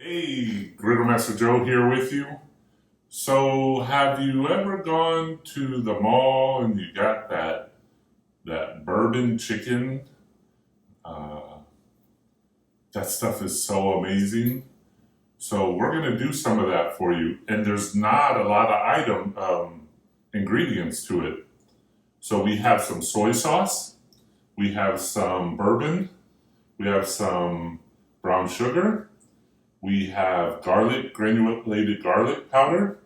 Hey, Griddle Master Joe here with you. So, have you ever gone to the mall and you got that bourbon chicken? Uh, that stuff is so amazing. So we're gonna do some of that for you, and there's not a lot of ingredients to it. So we have some soy sauce, we have some bourbon, we have some brown sugar. We have garlic, granulated garlic powder.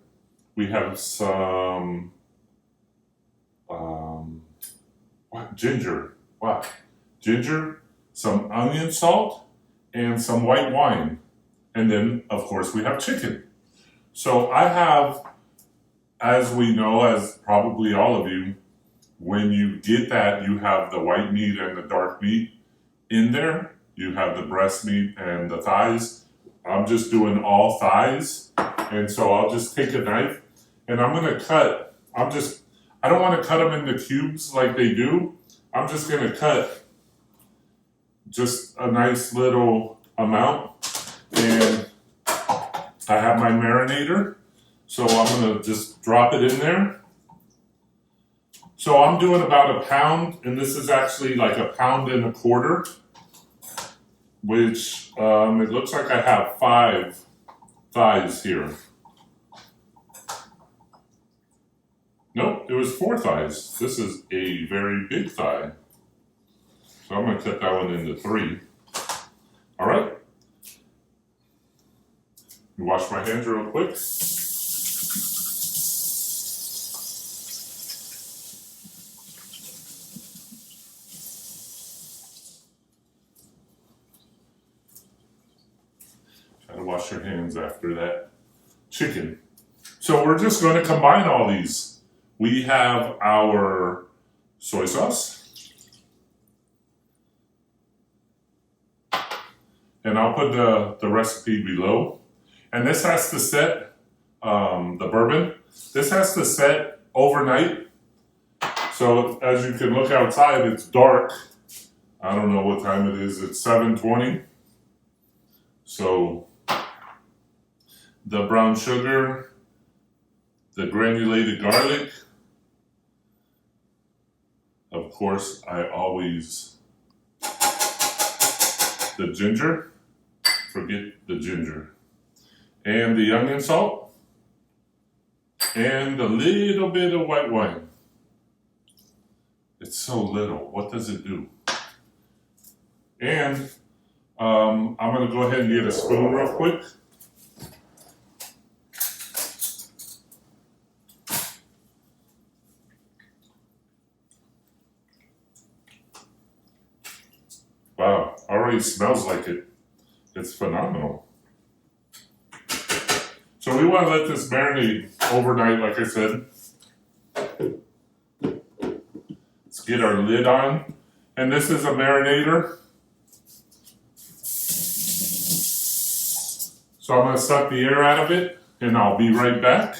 We have some ginger. Wow, ginger, some onion salt, and some white wine. And then, of course, we have chicken. So I have, as we know, as probably all of you, when you get that, you have the white meat and the dark meat in there. You have the breast meat and the thighs. I'm just doing all thighs, and so I'll just take a knife and I'm gonna cut. I don't want to cut them into cubes like they do. I'm just gonna cut just a nice little amount, and I have my marinator, so I'm gonna just drop it in there. So I'm doing about a pound, and this is actually like a pound and a quarter, which it looks like I have 5 thighs here. Nope, it was 4 thighs. This is a very big thigh. So I'm gonna cut that one into 3. All right. Wash my hands real quick. Wash your hands after that chicken. So we're just going to combine all these. We have our soy sauce, and I'll put the recipe below. And this has to set, the bourbon, this has to set overnight. So as you can look outside, it's dark. I don't know what time it is. It's 7:20. So the brown sugar, the granulated garlic. Of course, I always, the ginger, forget the ginger, and the onion salt, and a little bit of white wine. It's so little, what does it do? And I'm gonna go ahead and get a spoon real quick. Wow, already smells like it. It's phenomenal. So we want to let this marinate overnight, like I said. Let's get our lid on. And this is a marinator. So I'm going to suck the air out of it, and I'll be right back.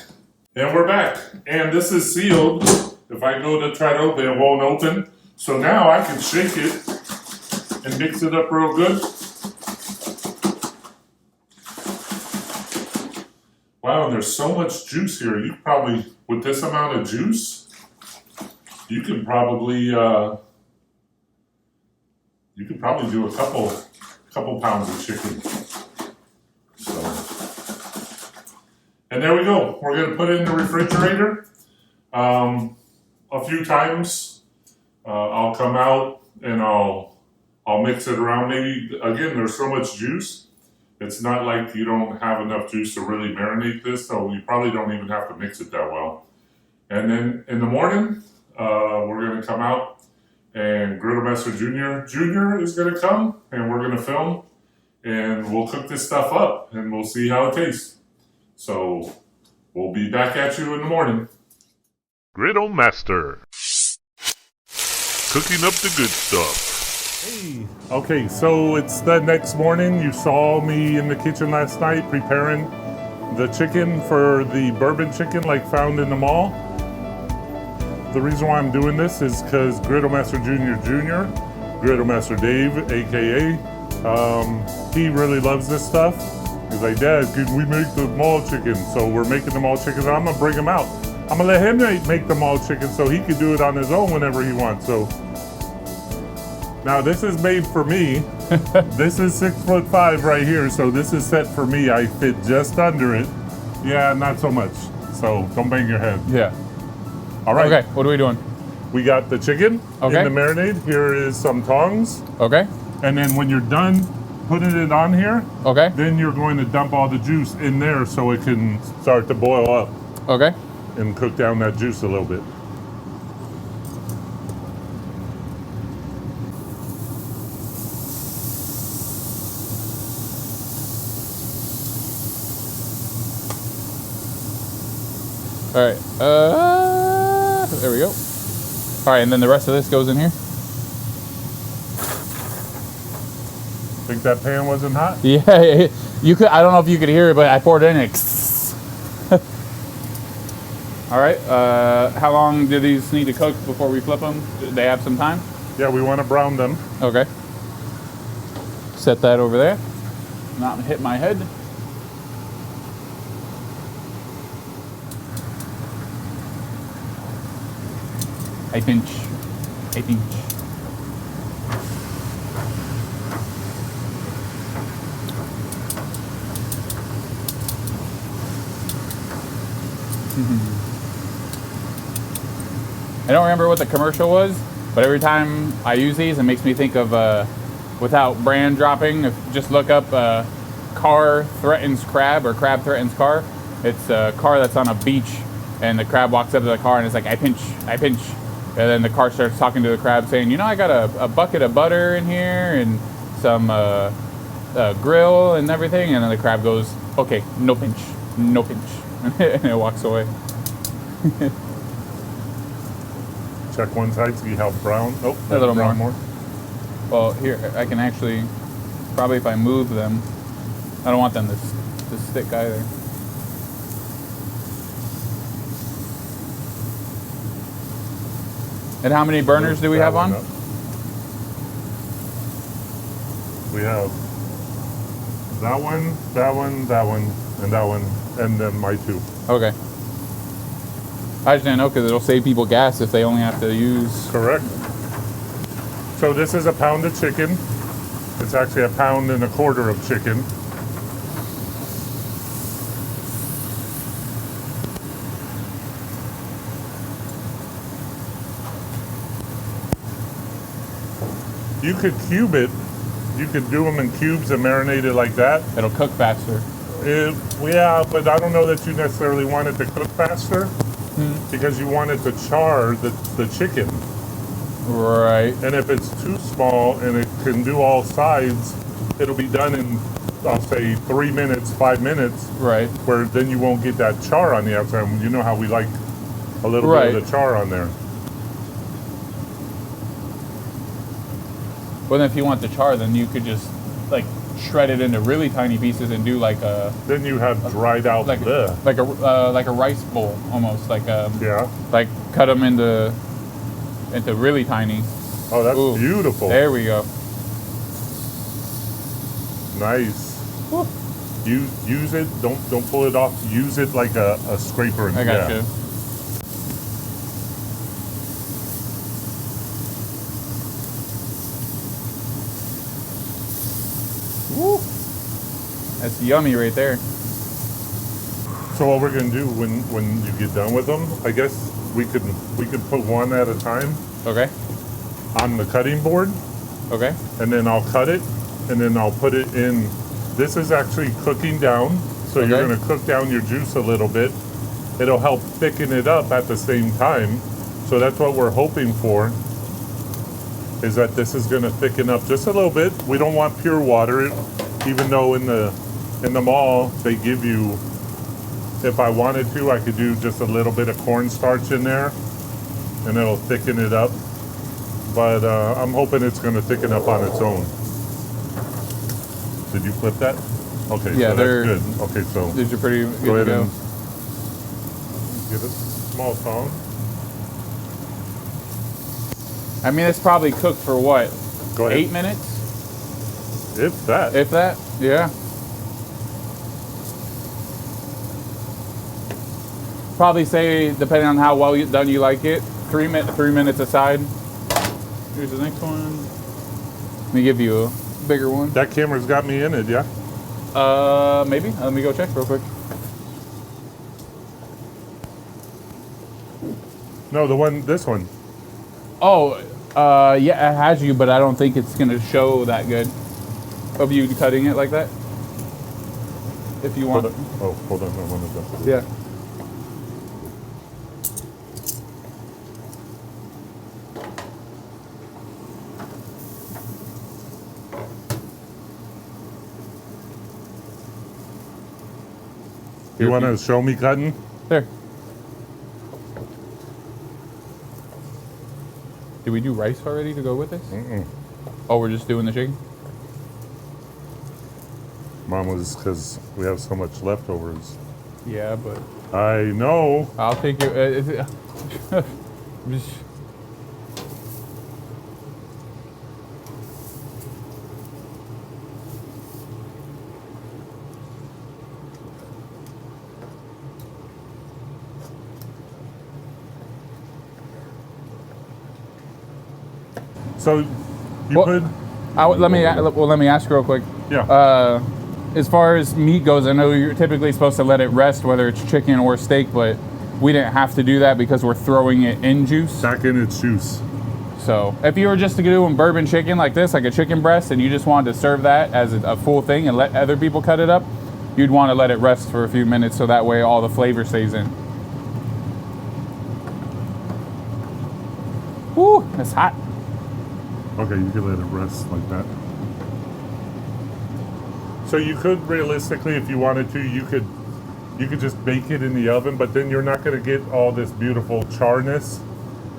And we're back. And this is sealed. If I go to try to open it, won't open. So now I can shake it and mix it up real good. Wow, and there's so much juice here. You probably, with this amount of juice, you could probably do a couple pounds of chicken. So, and there we go. We're gonna put it in the refrigerator. A few times, I'll come out and I'll mix it around. Maybe, again, there's so much juice. It's not like you don't have enough juice to really marinate this, so you probably don't even have to mix it that well. And then in the morning, we're going to come out, and Griddle Master Jr. is going to come, and we're going to film, and we'll cook this stuff up, and we'll see how it tastes. So we'll be back at you in the morning. Griddle Master, cooking up the good stuff. Hey, okay, so it's the next morning. You saw me in the kitchen last night preparing the chicken for the bourbon chicken like found in the mall. The reason why I'm doing this is because Griddle Master Jr., Griddle Master Dave, aka, he really loves this stuff. He's like, Dad, can we make the mall chicken? So we're making the mall chicken. I'm gonna bring him out. I'm gonna let him make the mall chicken so he can do it on his own whenever he wants. So now this is made for me. This is 6'5" right here. So this is set for me. I fit just under it. Yeah, not so much. So don't bang your head. Yeah. All right. Okay, what are we doing? We got the chicken Okay. in the marinade. Here is some tongs. Okay. And then when you're done putting it on here, Okay. then you're going to dump all the juice in there so it can start to boil up Okay. and cook down that juice a little bit. All right. There we go. All right, and then the rest of this goes in here. Think that pan wasn't hot? Yeah, you could. I don't know if you could hear it, but I poured it in. All right. How long do these need to cook before we flip them? Do they have some time? Yeah, we want to brown them. Okay. Set that over there. Not hit my head. I pinch. I don't remember what the commercial was, but every time I use these, it makes me think of, without brand dropping, just look up car threatens crab or crab threatens car. It's a car that's on a beach and the crab walks up to the car and it's like, I pinch. And then the car starts talking to the crab saying, you know, I got a bucket of butter in here and some grill and everything. And then the crab goes, okay, no pinch. And it walks away. Check one side, see how brown. Oh, A little brown more. Well, here, I can actually, probably if I move them, I don't want them to stick either. And how many burners do we have on? We have that one, and that one, and then my two. Okay. I just didn't know because it'll save people gas if they only have to use. Correct. So this is a pound of chicken. It's actually 1.25 pounds of chicken. You could cube it. You could do them in cubes and marinate it like that. It'll cook faster. Yeah, but I don't know that you necessarily want it to cook faster because you want it to char the chicken. Right. And if it's too small and it can do all sides, it'll be done in, I'll say, 3 minutes, 5 minutes. Right. Where then you won't get that char on the outside. You know how we like a little bit of the char on there. Well, then if you want the char, then you could just like shred it into really tiny pieces and do like a. Then you have dried out like a rice bowl almost yeah. Like cut them into really tiny. Oh, that's beautiful. There we go. Nice. Woo. Use it. Don't pull it off. Use it like a scraper. I got you. Woo. That's yummy right there. So what we're gonna do when you get done with them, I guess we could put one at a time. Okay. On the cutting board. Okay. And then I'll cut it, and then I'll put it in. This is actually cooking down, so you're gonna cook down your juice a little bit. It'll help thicken it up at the same time. So that's what we're hoping for, is that this is gonna thicken up just a little bit. We don't want pure water, even though in the mall they give you, if I wanted to, I could do just a little bit of cornstarch in there and it'll thicken it up. But I'm hoping it's gonna thicken up on its own. Did you flip that? Okay, yeah, so they're that's good. Okay, so these are pretty good go ahead to go. and give it a small tong. I mean, it's probably cooked for what? Go ahead. 8 minutes? If that. If that, yeah. probably say, depending on how well done you like it, 3 minutes aside. Here's the next one. Let me give you a bigger one. That camera's got me in it, yeah? Maybe. Let me go check real quick. No, this one. Oh, yeah, it has you, but I don't think it's gonna show that good of you cutting it like that. If you want. Hold on. I want to adjust it. Yeah. You want to show me cutting? There. Did we do rice already to go with this? Mm-mm. Oh, we're just doing the chicken? Mom was because we have so much leftovers. Yeah, but I know. I'll take your. So you Well, could. let me ask real quick. Yeah. As far as meat goes, I know you're typically supposed to let it rest, whether it's chicken or steak, but we didn't have to do that because we're throwing it in juice. Back in its juice. So if you were just doing bourbon chicken like this, like a chicken breast, and you just wanted to serve that as a full thing and let other people cut it up, you'd want to let it rest for a few minutes so that way all the flavor stays in. Woo, it's hot. Okay, you could let it rest like that. So you could realistically, if you wanted to, you could just bake it in the oven, but then you're not going to get all this beautiful charness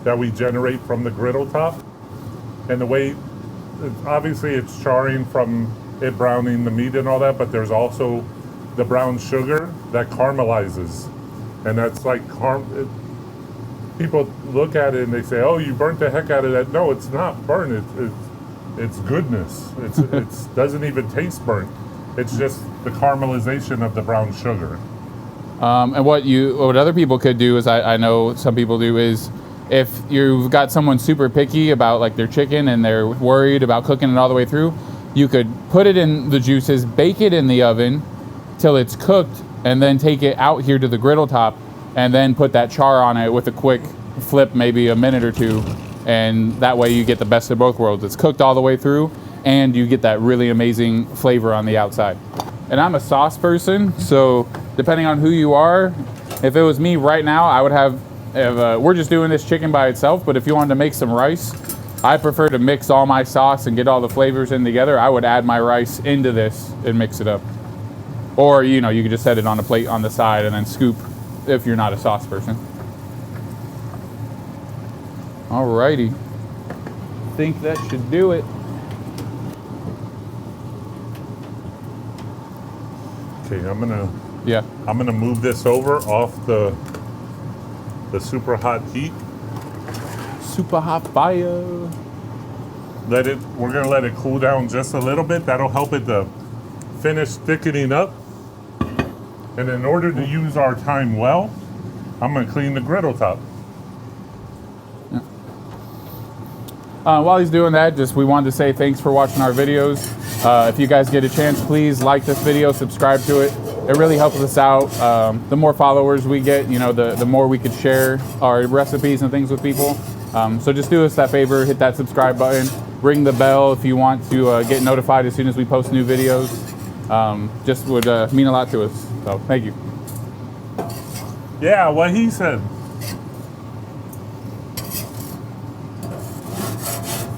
that we generate from the griddle top. And the way, obviously it's charring from it browning the meat and all that, but there's also the brown sugar that caramelizes. And that's like, people look at it and they say, oh, you burnt the heck out of that. No, it's not burnt, it's goodness. It's doesn't even taste burnt. It's just the caramelization of the brown sugar. And what other people could do is, I know some people do, is if you've got someone super picky about like their chicken and they're worried about cooking it all the way through, you could put it in the juices, bake it in the oven till it's cooked, and then take it out here to the griddle top and then put that char on it with a quick flip, maybe a minute or two, and that way you get the best of both worlds. It's cooked all the way through and you get that really amazing flavor on the outside. And I'm a sauce person, so depending on who you are, if it was me right now, I would have, we're just doing this chicken by itself, but if you wanted to make some rice, I prefer to mix all my sauce and get all the flavors in together. I would add my rice into this and mix it up. Or, you could just set it on a plate on the side and then scoop if you're not a sauce person. Alrighty. I think that should do it. Okay, I'm gonna move this over off the super hot heat. Super hot fire. We're gonna let it cool down just a little bit. That'll help it to finish thickening up. And in order to use our time well, I'm gonna clean the griddle top. While he's doing that, we wanted to say thanks for watching our videos. If you guys get a chance, please like this video, subscribe to it. It really helps us out. The more followers we get, the more we could share our recipes and things with people. So just do us that favor, hit that subscribe button, ring the bell if you want to get notified as soon as we post new videos. Just would mean a lot to us. So thank you. Yeah, what he said.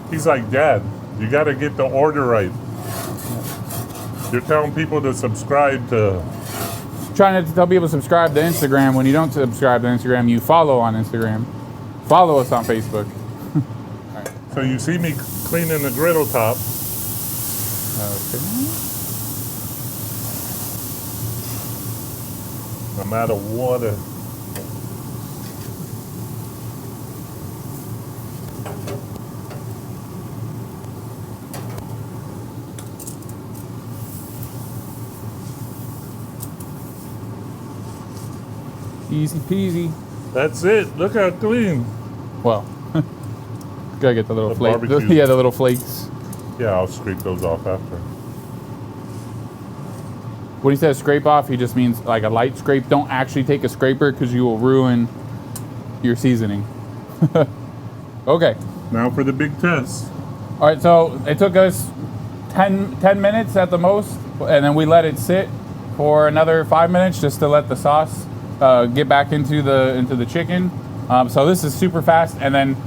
He's like, Dad, you got to get the order right. You're telling people to subscribe to... Trying to tell people to subscribe to Instagram. When you don't subscribe to Instagram, you follow on Instagram. Follow us on Facebook. Right. So you see me cleaning the griddle top. Okay. I'm out of water. Easy peasy. That's it. Look how clean. Well, gotta get the little The flakes. barbecue. Yeah, the little flakes. Yeah, I'll scrape those off after. When he says scrape off, he just means like a light scrape. Don't actually take a scraper because you will ruin your seasoning. Okay. Now for the big test. All right, so it took us 10 minutes at the most, and then we let it sit for another 5 minutes just to let the sauce get back into the chicken. So this is super fast, and then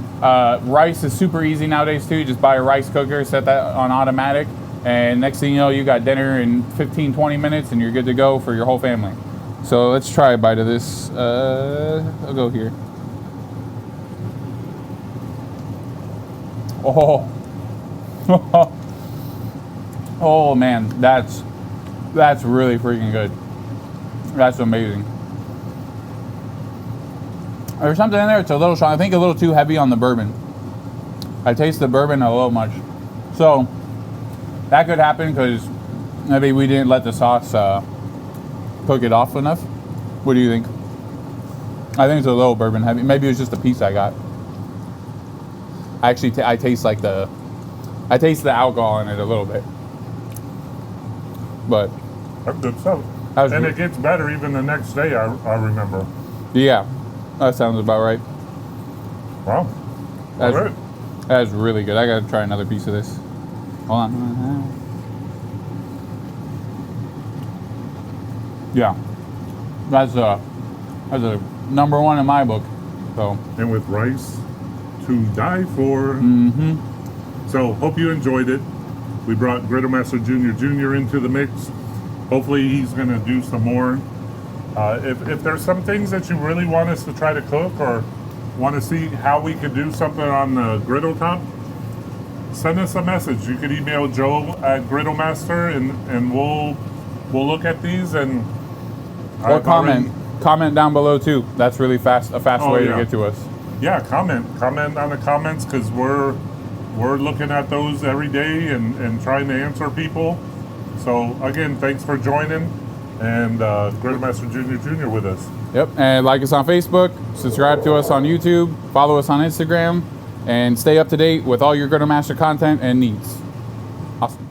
rice is super easy nowadays too. You just buy a rice cooker, set that on automatic, and next thing you know, you got dinner in 15-20 minutes, and you're good to go for your whole family. So let's try a bite of this. I'll go here. Oh. Oh man, that's really freaking good. That's amazing. There's something in there, it's a little strong. I think a little too heavy on the bourbon. I taste the bourbon a little much. So that could happen because maybe we didn't let the sauce cook it off enough. What do you think? I think it's a little bourbon heavy. Maybe it was just a piece I got. Actually, I taste the alcohol in it a little bit. But That's good stuff. And it gets better even the next day, I remember. Yeah, that sounds about right. Wow. All right. That's really good. I gotta try another piece of this. Hold on. Yeah, that's a number one in my book. So. And with rice to die for. Mm-hmm. So hope you enjoyed it. We brought Griddle Master Jr. into the mix. Hopefully he's going to do some more. If there's some things that you really want us to try to cook or want to see how we could do something on the griddle top, send us a message. You could email Joe at Griddle Master and we'll look at these and or comment down below too. That's really a fast way to get to us. Yeah, comment on the comments because we're looking at those every day and trying to answer people. So again, thanks for joining and Griddle Master Jr. with us. Yep, and like us on Facebook, subscribe to us on YouTube, follow us on Instagram, and stay up to date with all your Griddle Master content and needs. Awesome.